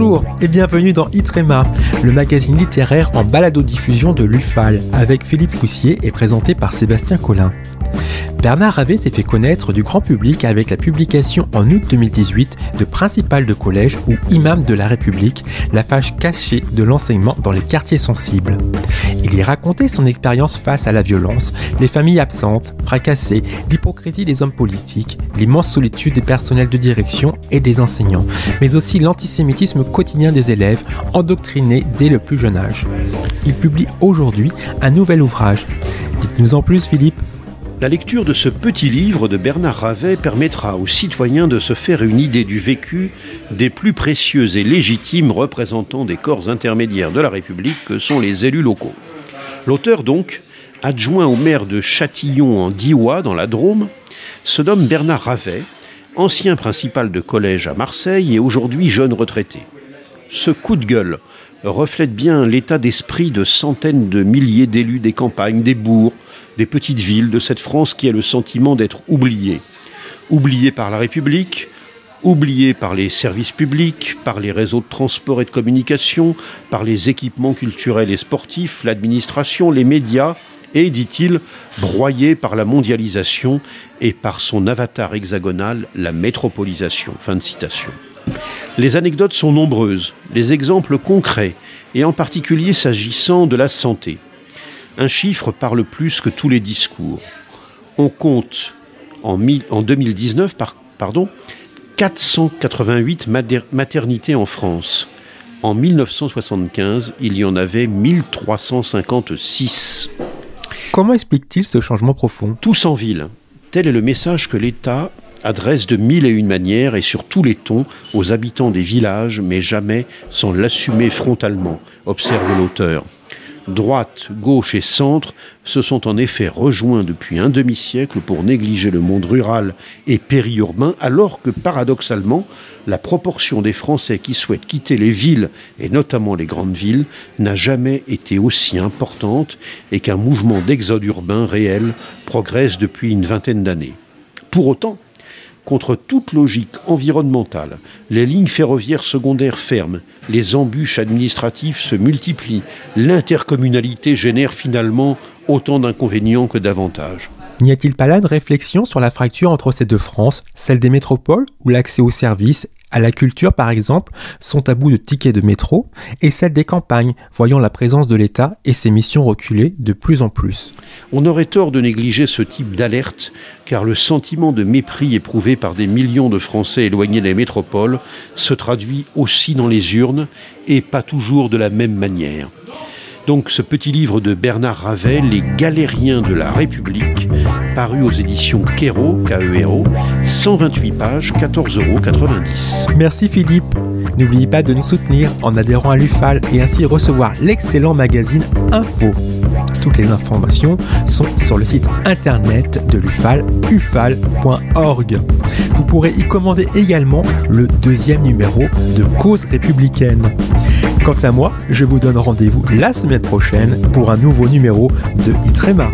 Bonjour et bienvenue dans Itrema, le magazine littéraire en balado-diffusion de l'UFAL, avec Philippe Foussier et présenté par Sébastien Collin. Bernard Ravet s'est fait connaître du grand public avec la publication en août 2018 de Principal de collège ou Imam de la République, la face cachée de l'enseignement dans les quartiers sensibles. Il y racontait son expérience face à la violence, les familles absentes, fracassées, l'hypocrisie des hommes politiques, l'immense solitude des personnels de direction et des enseignants, mais aussi l'antisémitisme quotidien des élèves, endoctrinés dès le plus jeune âge. Il publie aujourd'hui un nouvel ouvrage. Dites-nous en plus, Philippe. La lecture de ce petit livre de Bernard Ravet permettra aux citoyens de se faire une idée du vécu des plus précieux et légitimes représentants des corps intermédiaires de la République que sont les élus locaux. L'auteur donc, adjoint au maire de Châtillon en Diois dans la Drôme, se nomme Bernard Ravet, ancien principal de collège à Marseille et aujourd'hui jeune retraité. Ce coup de gueule reflète bien l'état d'esprit de centaines de milliers d'élus des campagnes, des bourgs, des petites villes de cette France qui a le sentiment d'être oubliée. Oubliée par la République, oubliée par les services publics, par les réseaux de transport et de communication, par les équipements culturels et sportifs, l'administration, les médias, et, dit-il, broyée par la mondialisation et par son avatar hexagonal, la métropolisation. Fin de citation. Les anecdotes sont nombreuses, les exemples concrets, et en particulier s'agissant de la santé. Un chiffre parle plus que tous les discours. On compte en 2019 488 maternités en France. En 1975, il y en avait 1356. Comment explique-t-il ce changement profond ? Tous en ville. Tel est le message que l'État adresse de mille et une manières et sur tous les tons aux habitants des villages, mais jamais sans l'assumer frontalement, observe l'auteur. Droite, gauche et centre se sont en effet rejoints depuis un demi-siècle pour négliger le monde rural et périurbain, alors que paradoxalement, la proportion des Français qui souhaitent quitter les villes, et notamment les grandes villes, n'a jamais été aussi importante et qu'un mouvement d'exode urbain réel progresse depuis une vingtaine d'années. Pour autant, contre toute logique environnementale, les lignes ferroviaires secondaires ferment, les embûches administratives se multiplient, l'intercommunalité génère finalement autant d'inconvénients que d'avantages. N'y a-t-il pas là une réflexion sur la fracture entre ces deux France, celle des métropoles, où l'accès aux services, à la culture par exemple, sont à bout de tickets de métro, et celle des campagnes, voyant la présence de l'État et ses missions reculer de plus en plus. On aurait tort de négliger ce type d'alerte, car le sentiment de mépris éprouvé par des millions de Français éloignés des métropoles se traduit aussi dans les urnes, et pas toujours de la même manière. Donc ce petit livre de Bernard Ravet, Les Galériens de la République, paru aux éditions Kero, K-E-R-O, 128 pages, 14,90 €. Merci Philippe. N'oubliez pas de nous soutenir en adhérant à l'UFAL et ainsi recevoir l'excellent magazine Info. Toutes les informations sont sur le site internet de l'UFAL, ufal.org. Vous pourrez y commander également le 2e numéro de Cause républicaine. Quant à moi, je vous donne rendez-vous la semaine prochaine pour un nouveau numéro de Itrema.